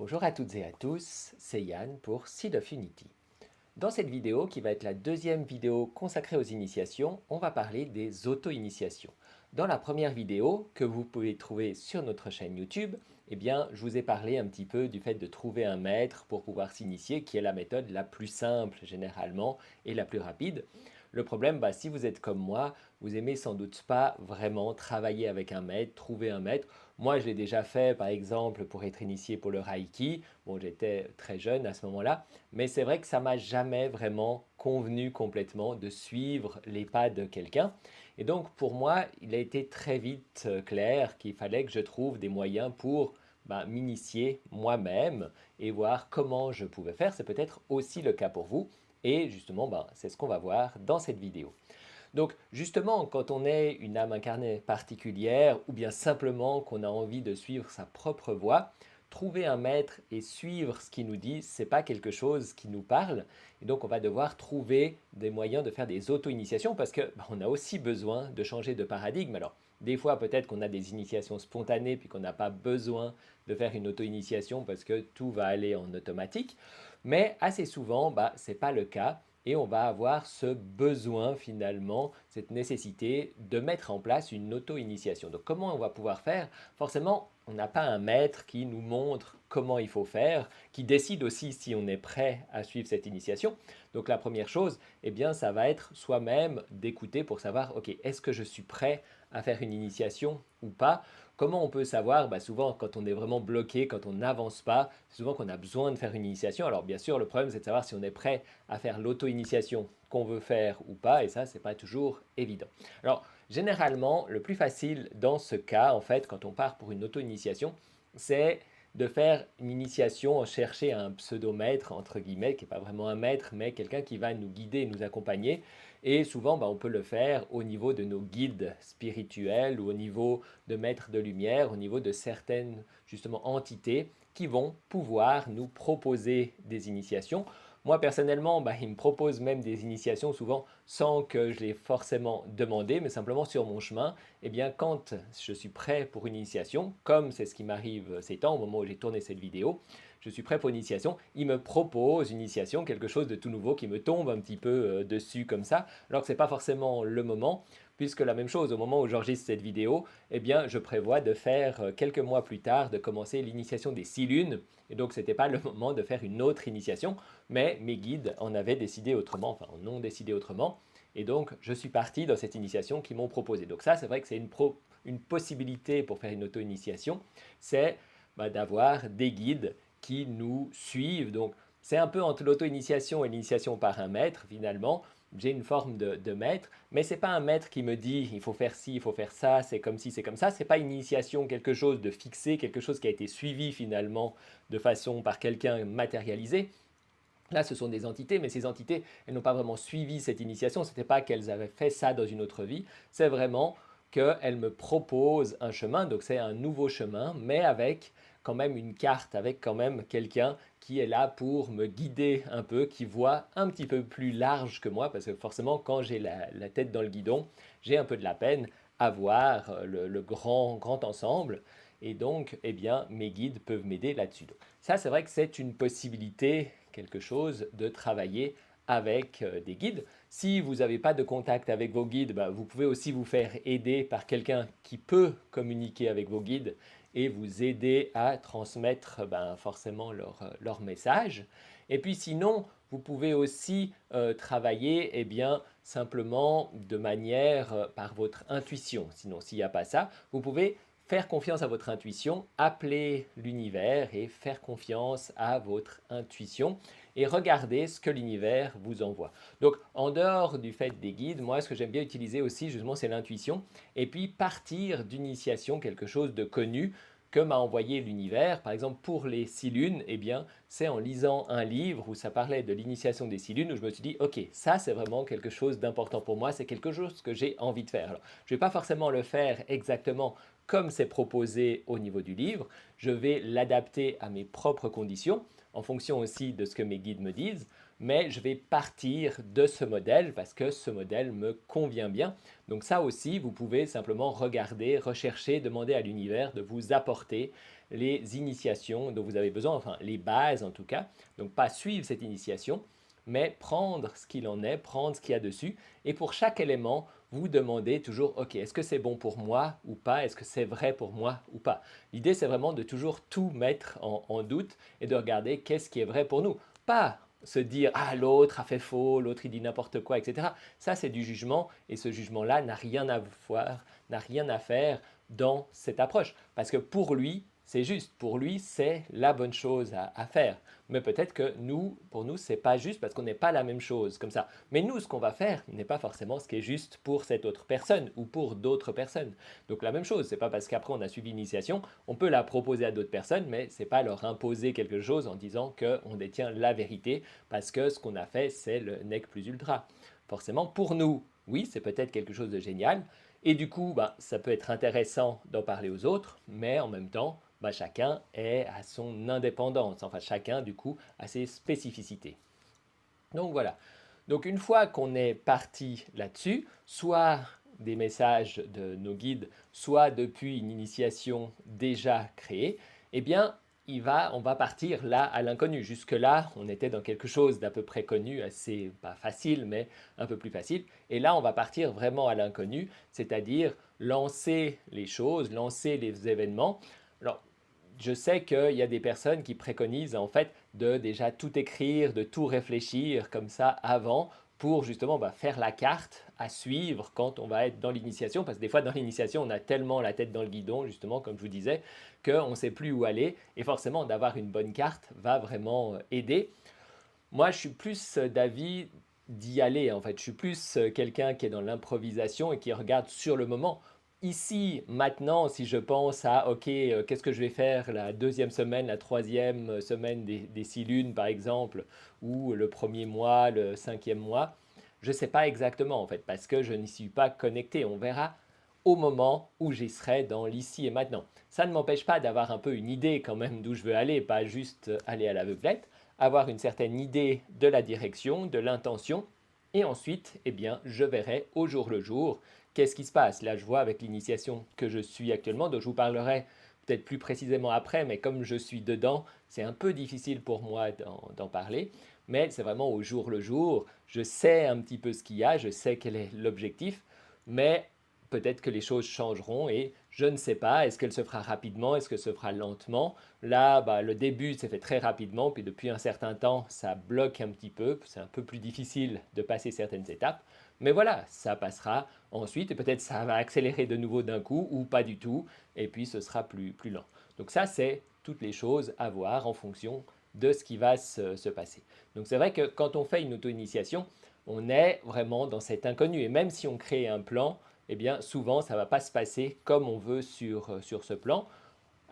Bonjour à toutes et à tous, c'est Yann pour Seed of Unity. Dans cette vidéo, qui va être la deuxième vidéo consacrée aux initiations, on va parler des auto-initiations. Dans la première vidéo, que vous pouvez trouver sur notre chaîne YouTube, je vous ai parlé un petit peu du fait de trouver un maître pour pouvoir s'initier, qui est la méthode la plus simple généralement et la plus rapide. Le problème, si vous êtes comme moi, vous aimez sans doute pas vraiment travailler avec un maître, trouver un maître. Moi, je l'ai déjà fait, par exemple, pour être initié pour le Reiki. Bon, j'étais très jeune à ce moment-là, mais c'est vrai que ça m'a jamais vraiment convenu complètement de suivre les pas de quelqu'un. Et donc, pour moi, il a été très vite clair qu'il fallait que je trouve des moyens pour m'initier moi-même et voir comment je pouvais faire. C'est peut-être aussi le cas pour vous. Et justement, c'est ce qu'on va voir dans cette vidéo. Donc justement, quand on est une âme incarnée particulière ou bien simplement qu'on a envie de suivre sa propre voie, trouver un maître et suivre ce qu'il nous dit, ce n'est pas quelque chose qui nous parle. Et donc on va devoir trouver des moyens de faire des auto-initiations parce qu'on a aussi besoin de changer de paradigme. Alors des fois peut-être qu'on a des initiations spontanées puis qu'on n'a pas besoin de faire une auto-initiation parce que tout va aller en automatique. Mais assez souvent, ce n'est pas le cas et on va avoir ce besoin finalement, cette nécessité de mettre en place une auto-initiation. Donc comment on va pouvoir faire? Forcément, on n'a pas un maître qui nous montre comment il faut faire, qui décide aussi si on est prêt à suivre cette initiation. Donc la première chose, ça va être soi-même d'écouter pour savoir, ok, est-ce que je suis prêt à faire une initiation ou pas? Comment on peut savoir? Souvent, quand on est vraiment bloqué, quand on n'avance pas, c'est souvent qu'on a besoin de faire une initiation. Alors bien sûr, le problème, c'est de savoir si on est prêt à faire l'auto-initiation qu'on veut faire ou pas, et ça, c'est pas toujours évident. Alors, généralement, le plus facile dans ce cas, en fait, quand on part pour une auto-initiation, c'est de faire une initiation en chercher un pseudo-maître, entre guillemets, qui n'est pas vraiment un maître, mais quelqu'un qui va nous guider, nous accompagner. Et souvent, on peut le faire au niveau de nos guides spirituels ou au niveau de maîtres de lumière, au niveau de certaines, justement, entités qui vont pouvoir nous proposer des initiations. Moi, personnellement, ils me proposent même des initiations souvent sans que je l'ai forcément demandé, mais simplement sur mon chemin. Quand je suis prêt pour une initiation, comme c'est ce qui m'arrive ces temps, au moment où j'ai tourné cette vidéo, je suis prêt pour une initiation, ils me proposent une initiation, quelque chose de tout nouveau qui me tombe un petit peu dessus comme ça, alors que ce n'est pas forcément le moment, puisque la même chose, au moment où j'enregistre cette vidéo, je prévois de faire quelques mois plus tard, de commencer l'initiation des 6 lunes, et donc ce n'était pas le moment de faire une autre initiation, mais mes guides en avaient décidé autrement, enfin en ont décidé autrement, et donc je suis parti dans cette initiation qu'ils m'ont proposée. Donc ça, c'est vrai que c'est une possibilité pour faire une auto-initiation, c'est d'avoir des guides qui nous suivent. Donc c'est un peu entre l'auto-initiation et l'initiation par un maître finalement. J'ai une forme de maître, mais ce n'est pas un maître qui me dit il faut faire ci, il faut faire ça, c'est comme ci, c'est comme ça. Ce n'est pas une initiation, quelque chose de fixé, quelque chose qui a été suivi finalement de façon par quelqu'un matérialisé. Là, ce sont des entités, mais ces entités, elles n'ont pas vraiment suivi cette initiation. Ce n'était pas qu'elles avaient fait ça dans une autre vie. C'est vraiment qu'elles me proposent un chemin. Donc, c'est un nouveau chemin, mais avec quand même une carte, avec quand même quelqu'un qui est là pour me guider un peu, qui voit un petit peu plus large que moi, parce que forcément, quand j'ai la tête dans le guidon, j'ai un peu de la peine à voir le grand ensemble. Et donc, mes guides peuvent m'aider là-dessus. Ça, c'est vrai que c'est une possibilité, quelque chose, de travailler avec des guides. Si vous n'avez pas de contact avec vos guides, vous pouvez aussi vous faire aider par quelqu'un qui peut communiquer avec vos guides et vous aider à transmettre forcément leur message. Et puis sinon, vous pouvez aussi travailler simplement de manière par votre intuition. Sinon, s'il n'y a pas ça, vous pouvez faire confiance à votre intuition, appeler l'univers et faire confiance à votre intuition et regarder ce que l'univers vous envoie. Donc, en dehors du fait des guides, moi, ce que j'aime bien utiliser aussi, justement, c'est l'intuition. Et puis, partir d'une initiation, quelque chose de connu que m'a envoyé l'univers. Par exemple, pour les 6 lunes, c'est en lisant un livre où ça parlait de l'initiation des 6 lunes où je me suis dit, ok, ça, c'est vraiment quelque chose d'important pour moi, c'est quelque chose que j'ai envie de faire. Alors, je ne vais pas forcément le faire exactement comme c'est proposé au niveau du livre, je vais l'adapter à mes propres conditions, en fonction aussi de ce que mes guides me disent, mais je vais partir de ce modèle parce que ce modèle me convient bien. Donc ça aussi, vous pouvez simplement regarder, rechercher, demander à l'univers de vous apporter les initiations dont vous avez besoin, enfin les bases en tout cas. Donc pas suivre cette initiation, mais prendre ce qu'il en est, prendre ce qu'il y a dessus, et pour chaque élément, vous demandez toujours, ok, est-ce que c'est bon pour moi ou pas? Est-ce que c'est vrai pour moi ou pas? L'idée, c'est vraiment de toujours tout mettre en doute et de regarder qu'est-ce qui est vrai pour nous. Pas se dire, ah, l'autre a fait faux, l'autre il dit n'importe quoi, etc. Ça, c'est du jugement, et ce jugement-là n'a rien à voir, n'a rien à faire dans cette approche. Parce que pour lui, c'est juste, pour lui, c'est la bonne chose à faire. Mais peut-être que nous, pour nous, c'est pas juste parce qu'on n'est pas la même chose comme ça. Mais nous, ce qu'on va faire n'est pas forcément ce qui est juste pour cette autre personne ou pour d'autres personnes. Donc la même chose, c'est pas parce qu'après on a suivi l'initiation, on peut la proposer à d'autres personnes, mais c'est pas leur imposer quelque chose en disant qu'on détient la vérité parce que ce qu'on a fait, c'est le nec plus ultra. Forcément, pour nous, oui, c'est peut-être quelque chose de génial. Et du coup, bah, ça peut être intéressant d'en parler aux autres, mais en même temps, bah, chacun est à son indépendance. Enfin, chacun, du coup, a ses spécificités. Donc voilà. Donc une fois qu'on est parti là-dessus, soit des messages de nos guides, soit depuis une initiation déjà créée, eh bien, on va partir là à l'inconnu. Jusque-là, on était dans quelque chose d'à peu près connu, assez, pas facile, mais un peu plus facile. Et là, on va partir vraiment à l'inconnu, c'est-à-dire lancer les choses, lancer les événements. Alors, je sais qu'il y a des personnes qui préconisent en fait de déjà tout écrire, de tout réfléchir comme ça avant pour justement faire la carte à suivre quand on va être dans l'initiation. Parce que des fois dans l'initiation, on a tellement la tête dans le guidon, justement, comme je vous disais, qu'on ne sait plus où aller. Et forcément, d'avoir une bonne carte va vraiment aider. Moi, je suis plus d'avis d'y aller, en fait. Je suis plus quelqu'un qui est dans l'improvisation et qui regarde sur le moment. Ici, maintenant, si je pense à, OK, qu'est-ce que je vais faire la deuxième semaine, la troisième semaine des 6 lunes, par exemple, ou le premier mois, le cinquième mois, je ne sais pas exactement, en fait, parce que je n'y suis pas connecté. On verra au moment où j'y serai dans l'ici et maintenant. Ça ne m'empêche pas d'avoir un peu une idée quand même d'où je veux aller, pas juste aller à l'aveuglette, avoir une certaine idée de la direction, de l'intention, et ensuite, eh bien, je verrai au jour le jour qu'est-ce qui se passe. Là, je vois avec l'initiation que je suis actuellement, dont je vous parlerai peut-être plus précisément après, mais comme je suis dedans, c'est un peu difficile pour moi d'en parler. Mais c'est vraiment au jour le jour. Je sais un petit peu ce qu'il y a, je sais quel est l'objectif, mais peut-être que les choses changeront et je ne sais pas. Est-ce qu'elle se fera rapidement? Est-ce que se fera lentement? Là, le début s'est fait très rapidement, puis depuis un certain temps, ça bloque un petit peu. C'est un peu plus difficile de passer certaines étapes. Mais voilà, ça passera ensuite et peut-être ça va accélérer de nouveau d'un coup ou pas du tout, et puis ce sera plus lent. Donc ça, c'est toutes les choses à voir en fonction de ce qui va se passer. Donc c'est vrai que quand on fait une auto-initiation, on est vraiment dans cet inconnu. Et même si on crée un plan, eh bien souvent ça ne va pas se passer comme on veut sur ce plan.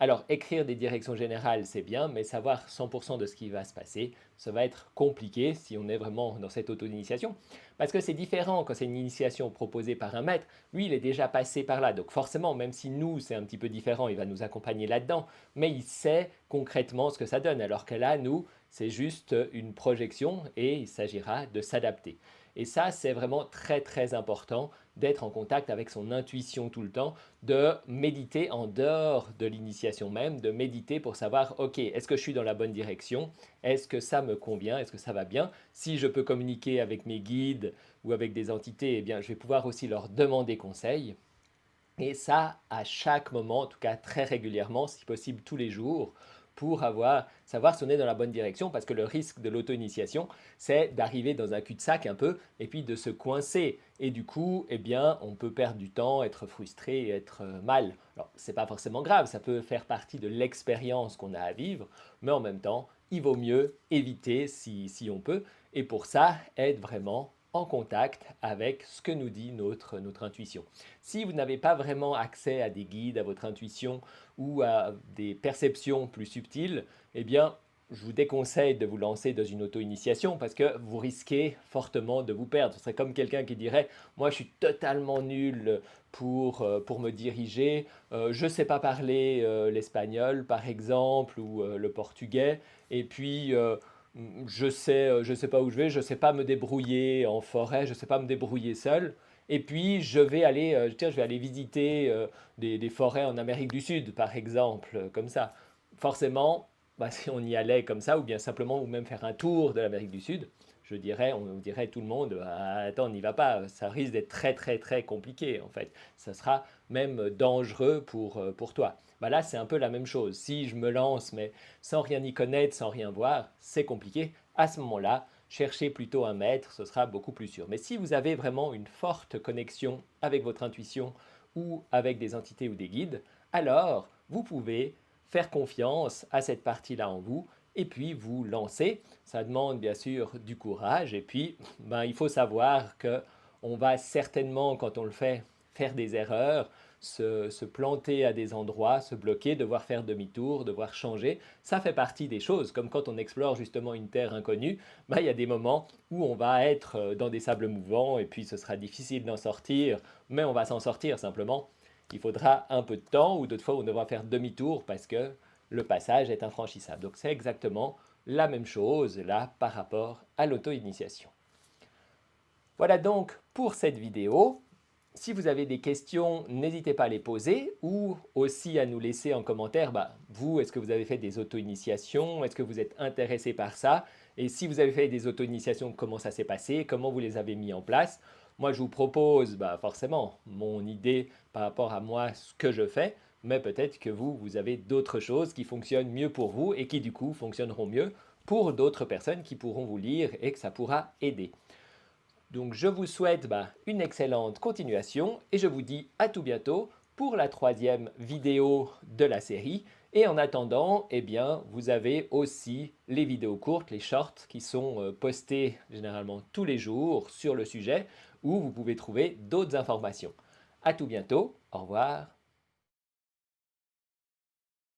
Alors, écrire des directions générales, c'est bien, mais savoir 100% de ce qui va se passer, ça va être compliqué si on est vraiment dans cette auto-initiation. Parce que c'est différent quand c'est une initiation proposée par un maître. Lui, il est déjà passé par là. Donc forcément, même si nous, c'est un petit peu différent, il va nous accompagner là-dedans. Mais il sait concrètement ce que ça donne. Alors que là, nous, c'est juste une projection et il s'agira de s'adapter. Et ça, c'est vraiment très très important d'être en contact avec son intuition tout le temps, de méditer en dehors de l'initiation même, de méditer pour savoir, ok, est-ce que je suis dans la bonne direction? Est-ce que ça me convient? Est-ce que ça va bien? Si je peux communiquer avec mes guides ou avec des entités, eh bien, je vais pouvoir aussi leur demander conseil. Et ça, à chaque moment, en tout cas très régulièrement, si possible tous les jours, pour savoir si on est dans la bonne direction, parce que le risque de l'auto-initiation, c'est d'arriver dans un cul-de-sac un peu, et puis de se coincer. Et du coup, eh bien, on peut perdre du temps, être frustré et être mal. Alors, c'est pas forcément grave, ça peut faire partie de l'expérience qu'on a à vivre, mais en même temps, il vaut mieux éviter si on peut, et pour ça, être vraiment en contact avec ce que nous dit notre intuition. Si vous n'avez pas vraiment accès à des guides, à votre intuition ou à des perceptions plus subtiles, eh bien, je vous déconseille de vous lancer dans une auto-initiation parce que vous risquez fortement de vous perdre. Ce serait comme quelqu'un qui dirait, moi je suis totalement nul pour me diriger, je ne sais pas parler l'espagnol par exemple ou le portugais, et puis Je sais pas où je vais, je sais pas me débrouiller en forêt, je sais pas me débrouiller seul. Et puis je vais aller, tiens, je vais aller visiter des forêts en Amérique du Sud, par exemple, comme ça. Forcément, bah, si on y allait comme ça, ou bien simplement, ou même faire un tour de l'Amérique du Sud, je dirais, on dirait tout le monde, ah, attends, n'y va pas, ça risque d'être très très très compliqué en fait. Ça sera même dangereux pour toi. Bah là, c'est un peu la même chose. Si je me lance, mais sans rien y connaître, sans rien voir, c'est compliqué. À ce moment-là, cherchez plutôt un maître, ce sera beaucoup plus sûr. Mais si vous avez vraiment une forte connexion avec votre intuition ou avec des entités ou des guides, alors vous pouvez faire confiance à cette partie-là en vous et puis vous lancer. Ça demande bien sûr du courage et puis ben, il faut savoir que on va certainement, quand on le fait, faire des erreurs, se planter à des endroits, se bloquer, devoir faire demi-tour, devoir changer. Ça fait partie des choses, comme quand on explore justement une terre inconnue, ben, il y a des moments où on va être dans des sables mouvants et puis ce sera difficile d'en sortir, mais on va s'en sortir simplement. Il faudra un peu de temps ou d'autres fois on devra faire demi-tour parce que le passage est infranchissable. Donc c'est exactement la même chose là par rapport à l'auto-initiation. Voilà donc pour cette vidéo. Si vous avez des questions, n'hésitez pas à les poser ou aussi à nous laisser en commentaire, bah, vous, est-ce que vous avez fait des auto-initiations? Est-ce que vous êtes intéressé par ça? Et si vous avez fait des auto-initiations, comment ça s'est passé? Comment vous les avez mis en place? Moi, je vous propose bah, forcément mon idée par rapport à moi, ce que je fais, mais peut-être que vous, vous avez d'autres choses qui fonctionnent mieux pour vous et qui du coup fonctionneront mieux pour d'autres personnes qui pourront vous lire et que ça pourra aider. Donc je vous souhaite une excellente continuation et je vous dis à tout bientôt pour la troisième vidéo de la série. Et en attendant, eh bien, vous avez aussi les vidéos courtes, les shorts, qui sont postées généralement tous les jours sur le sujet, où vous pouvez trouver d'autres informations. À tout bientôt, au revoir.